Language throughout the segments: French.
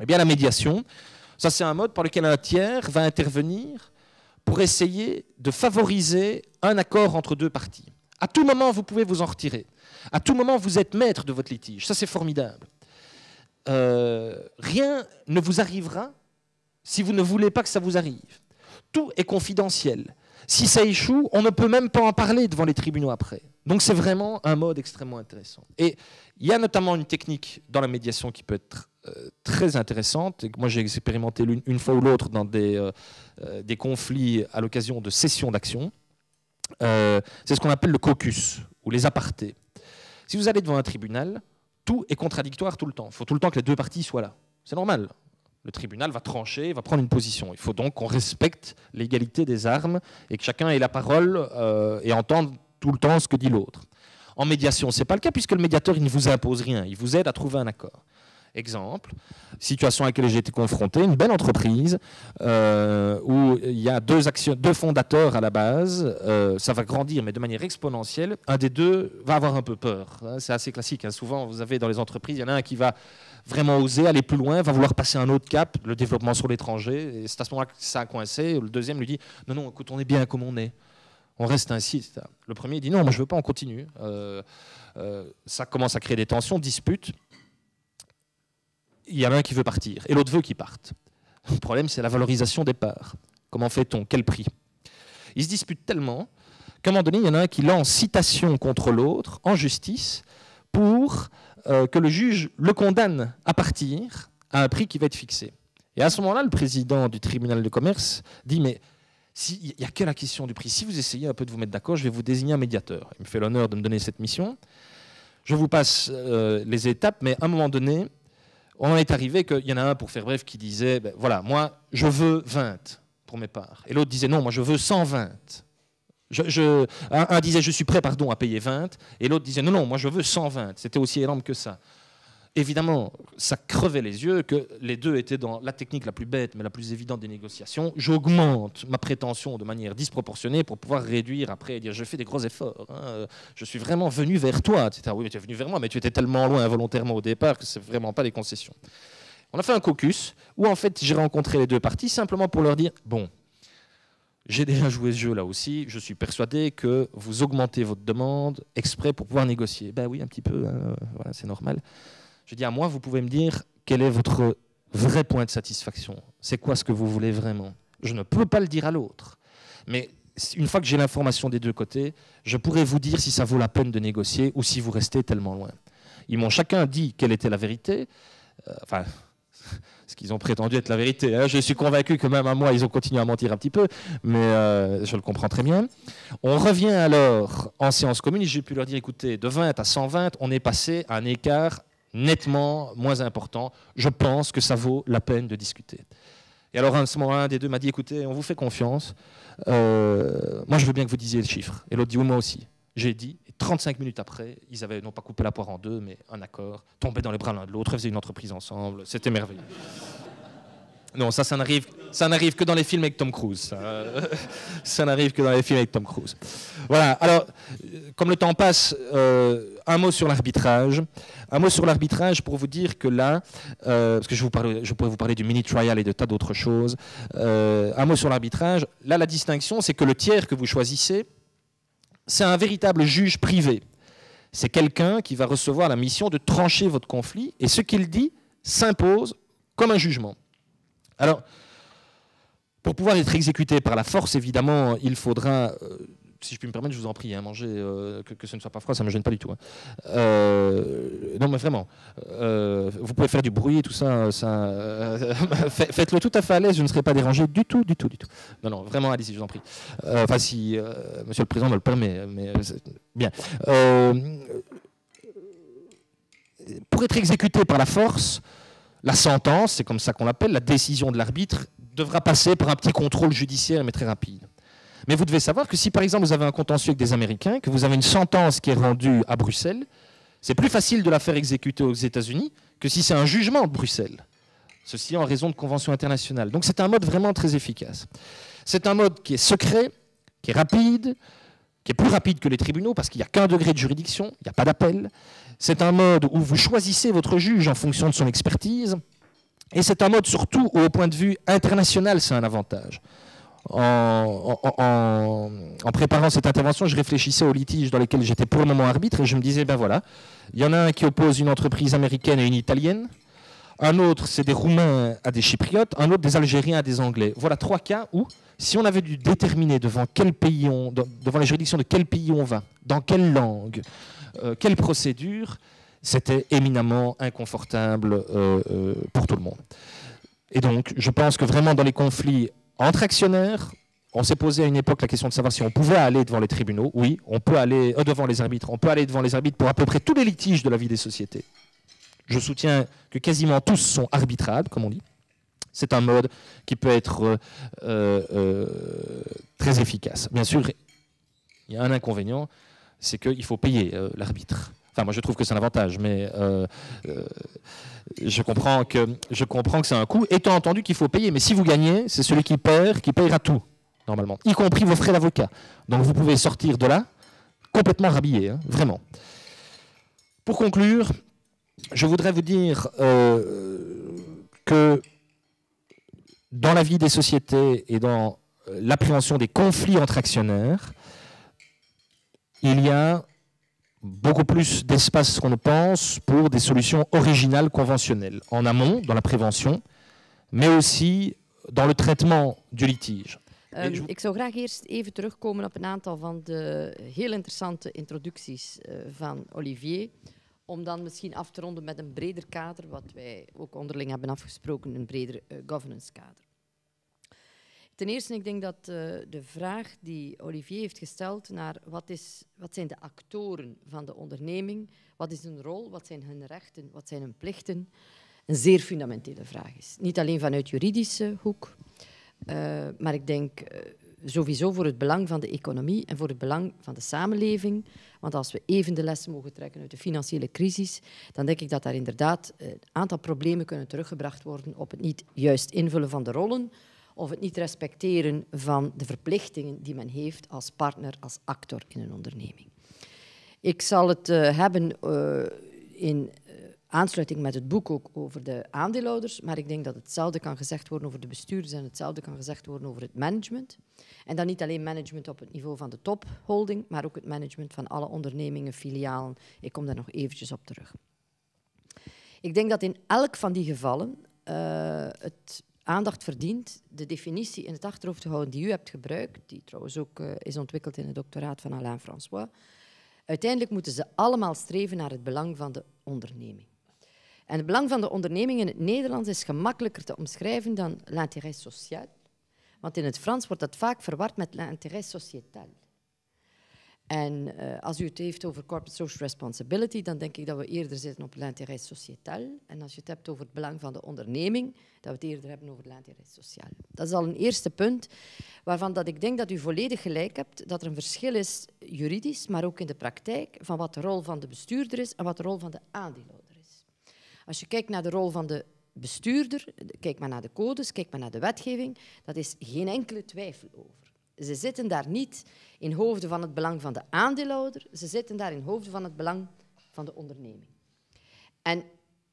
Eh bien, la médiation, ça c'est un mode par lequel un tiers va intervenir pour essayer de favoriser un accord entre deux parties. À tout moment, vous pouvez vous en retirer. À tout moment, vous êtes maître de votre litige. Ça, c'est formidable. Rien ne vous arrivera si vous ne voulez pas que ça vous arrive. Tout est confidentiel. Si ça échoue, on ne peut même pas en parler devant les tribunaux après. Donc c'est vraiment un mode extrêmement intéressant. Et il y a notamment une technique dans la médiation qui peut être très intéressante. Et moi, j'ai expérimenté une fois ou l'autre dans des conflits à l'occasion de sessions d'action. C'est ce qu'on appelle le caucus, ou les apartés. Si vous allez devant un tribunal, tout est contradictoire tout le temps. Il faut tout le temps que les deux parties soient là. C'est normal. Le tribunal va trancher, va prendre une position. Il faut donc qu'on respecte l'égalité des armes et que chacun ait la parole et entende tout le temps ce que dit l'autre. En médiation, ce n'est pas le cas puisque le médiateur il ne vous impose rien. Il vous aide à trouver un accord. Exemple, situation à laquelle j'ai été confronté, une belle entreprise où il y a deux fondateurs à la base, ça va grandir mais de manière exponentielle. Un des deux va avoir un peu peur. C'est assez classique. Souvent, vous avez dans les entreprises, il y en a un qui va vraiment oser aller plus loin, va vouloir passer un autre cap, le développement sur l'étranger. Et c'est à ce moment-là que ça a coincé. Le deuxième lui dit « Non, non, écoute, on est bien comme on est. On reste ainsi. » etc. Le premier dit « Non, moi je ne veux pas, on continue. » Ça commence à créer des tensions, disputes. Il y en a un qui veut partir et l'autre veut qu'il parte. Le problème, c'est la valorisation des parts. Comment fait-on? Quel prix? Ils se disputent tellement qu'à un moment donné, il y en a un qui lance citation contre l'autre en justice pour que le juge le condamne à partir à un prix qui va être fixé. Et à ce moment-là, le président du tribunal de commerce dit « Mais il n'y a que la question du prix. Si vous essayez un peu de vous mettre d'accord, je vais vous désigner un médiateur. » Il me fait l'honneur de me donner cette mission. Je vous passe les étapes, mais à un moment donné, on est arrivé qu'il y en a un, pour faire bref, qui disait ben, « Voilà, moi, je veux 20 pour mes parts. » Et l'autre disait « Non, moi, je veux 120. » Un disait « Je suis prêt, pardon, à payer 20. » Et l'autre disait « Non, non, moi, je veux 120. » C'était aussi énorme que ça. Évidemment, ça crevait les yeux que les deux étaient dans la technique la plus bête, mais la plus évidente des négociations. J'augmente ma prétention de manière disproportionnée pour pouvoir réduire après et dire je fais des gros efforts. Je suis vraiment venu vers toi, etc. Oui, mais tu es venu vers moi, mais tu étais tellement loin involontairement au départ que c'est vraiment pas des concessions. On a fait un caucus où en fait j'ai rencontré les deux parties simplement pour leur dire bon, j'ai déjà joué ce jeu là aussi, je suis persuadé que vous augmentez votre demande exprès pour pouvoir négocier. Ben oui, un petit peu, voilà, c'est normal. Je dis à moi, vous pouvez me dire quel est votre vrai point de satisfaction. C'est quoi ce que vous voulez vraiment? Je ne peux pas le dire à l'autre. Mais une fois que j'ai l'information des deux côtés, je pourrais vous dire si ça vaut la peine de négocier ou si vous restez tellement loin. Ils m'ont chacun dit quelle était la vérité. Enfin, ce qu'ils ont prétendu être la vérité. Hein. Je suis convaincu que même à moi, ils ont continué à mentir un petit peu, mais je le comprends très bien. On revient alors en séance commune et j'ai pu leur dire, écoutez, de 20 à 120, on est passé à un écart nettement moins important. Je pense que ça vaut la peine de discuter. Et alors, à ce moment-là, un des deux m'a dit, écoutez, on vous fait confiance. Moi, je veux bien que vous disiez le chiffre. Et l'autre dit, oui, moi aussi. J'ai dit, et 35 minutes après, ils avaient non pas coupé la poire en deux, mais un accord, tombaient dans les bras l'un de l'autre, faisaient une entreprise ensemble. C'était merveilleux. Non, ça n'arrive que dans les films avec Tom Cruise. Ça n'arrive que dans les films avec Tom Cruise. Voilà, alors, comme le temps passe, un mot sur l'arbitrage. Un mot sur l'arbitrage pour vous dire que là, parce que je pourrais vous parler du mini-trial et de tas d'autres choses. Un mot sur l'arbitrage. Là, la distinction, c'est que le tiers que vous choisissez, c'est un véritable juge privé. C'est quelqu'un qui va recevoir la mission de trancher votre conflit et ce qu'il dit s'impose comme un jugement. Alors, pour pouvoir être exécuté par la force, évidemment, il faudra, si je puis me permettre, je vous en prie, hein, manger, que ce ne soit pas froid, ça ne me gêne pas du tout. Hein. Non, mais vraiment, vous pouvez faire du bruit, tout ça, faites-le tout à fait à l'aise, je ne serai pas dérangé du tout. Non, non, vraiment, allez-y, je vous en prie. Enfin, si Monsieur le Président me le permet, mais bien. Pour être exécuté par la force, la sentence, c'est comme ça qu'on l'appelle, la décision de l'arbitre, devra passer par un petit contrôle judiciaire, mais très rapide. Mais vous devez savoir que si, par exemple, vous avez un contentieux avec des Américains, que vous avez une sentence qui est rendue à Bruxelles, c'est plus facile de la faire exécuter aux États-Unis que si c'est un jugement de Bruxelles. Ceci en raison de conventions internationales. Donc c'est un mode vraiment très efficace. C'est un mode qui est secret, qui est rapide, qui est plus rapide que les tribunaux, parce qu'il n'y a qu'un degré de juridiction, il n'y a pas d'appel. C'est un mode où vous choisissez votre juge en fonction de son expertise. Et c'est un mode surtout où, au point de vue international, c'est un avantage. En préparant cette intervention, je réfléchissais aux litiges dans lesquels j'étais pour le moment arbitre et je me disais, ben voilà, il y en a un qui oppose une entreprise américaine et une italienne, un autre, c'est des Roumains à des Chypriotes, un autre, des Algériens à des Anglais. Voilà 3 cas où, si on avait dû déterminer devant les juridictions de quel pays on va, dans quelle langue, quelle procédure, c'était éminemment inconfortable pour tout le monde. Et donc, je pense que vraiment dans les conflits entre actionnaires, on s'est posé à une époque la question de savoir si on pouvait aller devant les tribunaux. Oui, on peut aller devant les arbitres. On peut aller devant les arbitres pour à peu près tous les litiges de la vie des sociétés. Je soutiens que quasiment tous sont arbitrables, comme on dit. C'est un mode qui peut être très efficace. Bien sûr, il y a un inconvénient, c'est qu'il faut payer l'arbitre. Enfin, moi, je trouve que c'est un avantage, mais je comprends que c'est un coût, étant entendu qu'il faut payer. Mais si vous gagnez, c'est celui qui paiera tout, normalement, y compris vos frais d'avocat. Donc, vous pouvez sortir de là complètement rhabillé, hein, vraiment. Pour conclure, je voudrais vous dire que dans la vie des sociétés et dans l'appréhension des conflits entre actionnaires, il y a beaucoup plus d'espace qu'on ne pense pour des solutions originales conventionnelles, en amont, dans la prévention, mais aussi dans le traitement du litige. Ik zou graag eerst even terugkomen op een aantal van de heel interessante introducties van Olivier, om dan misschien af te ronden met een breder kader, wat wij ook onderling hebben afgesproken, een breder governance kader. Ten eerste, ik denk dat de vraag die Olivier heeft gesteld naar wat zijn de actoren van de onderneming, wat is hun rol, wat zijn hun rechten, wat zijn hun plichten, een zeer fundamentele vraag is. Niet alleen vanuit juridische hoek, maar ik denk sowieso voor het belang van de economie en voor het belang van de samenleving. Want als we even de lessen mogen trekken uit de financiële crisis, dan denk ik dat daar inderdaad een aantal problemen kunnen teruggebracht worden op het niet juist invullen van de rollen, of het niet respecteren van de verplichtingen die men heeft als partner, als actor in een onderneming. Ik zal het hebben in aansluiting met het boek ook over de aandeelhouders, maar ik denk dat hetzelfde kan gezegd worden over de bestuurders en hetzelfde kan gezegd worden over het management. En dan niet alleen management op het niveau van de topholding, maar ook het management van alle ondernemingen, filialen. Ik kom daar nog eventjes op terug. Ik denk dat in elk van die gevallen het aandacht verdient de definitie in het achterhoofd te houden die u hebt gebruikt, die trouwens ook is ontwikkeld in het doctoraat van Alain François. Uiteindelijk moeten ze allemaal streven naar het belang van de onderneming. En het belang van de onderneming in het Nederlands is gemakkelijker te omschrijven dan l'intérêt social, want in het Frans wordt dat vaak verward met l'intérêt sociétal. En als u het heeft over corporate social responsibility, dan denk ik dat we eerder zitten op l'intérêt sociétal. En als je het hebt over het belang van de onderneming, dat we het eerder hebben over l'intérêt social. Dat is al een eerste punt waarvan dat ik denk dat u volledig gelijk hebt, dat er een verschil is juridisch, maar ook in de praktijk, van wat de rol van de bestuurder is en wat de rol van de aandeelhouder is. Als je kijkt naar de rol van de bestuurder, kijk maar naar de codes, kijk maar naar de wetgeving, dat is geen enkele twijfel over. Ze zitten daar niet in hoofde van het belang van de aandeelhouder, ze zitten daar in hoofde van het belang van de onderneming. En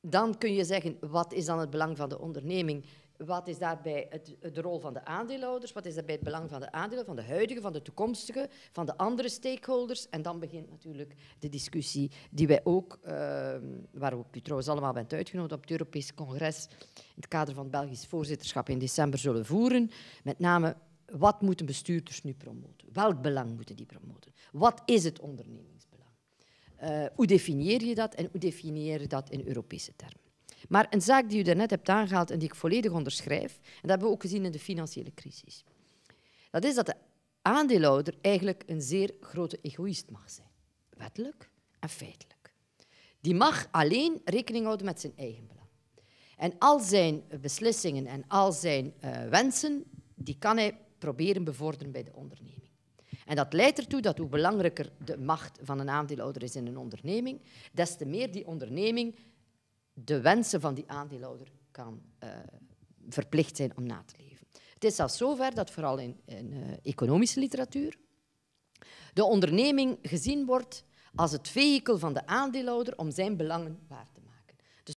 dan kun je zeggen, wat is dan het belang van de onderneming? Wat is daarbij de rol van de aandeelhouders? Wat is daarbij het belang van de aandeelhouders, van de huidige, van de toekomstige, van de andere stakeholders? En dan begint natuurlijk de discussie die wij ook, waar ook u trouwens allemaal bent uitgenodigd op het Europees Congres, in het kader van het Belgisch voorzitterschap in december zullen voeren. Met name, wat moeten bestuurders nu promoten? Welk belang moeten die promoten? Wat is het ondernemingsbelang? Hoe definieer je dat en hoe definieer je dat in Europese termen? Maar een zaak die u daarnet hebt aangehaald en die ik volledig onderschrijf, en dat hebben we ook gezien in de financiële crisis, dat is dat de aandeelhouder eigenlijk een zeer grote egoïst mag zijn. Wettelijk en feitelijk. Die mag alleen rekening houden met zijn eigen belang. En al zijn beslissingen en al zijn wensen, die kan hij proberen bevorderen bij de onderneming. En dat leidt ertoe dat hoe belangrijker de macht van een aandeelhouder is in een onderneming, des te meer die onderneming de wensen van die aandeelhouder kan verplicht zijn om na te leven. Het is zelfs zover dat vooral in economische literatuur de onderneming gezien wordt als het vehikel van de aandeelhouder om zijn belangen waar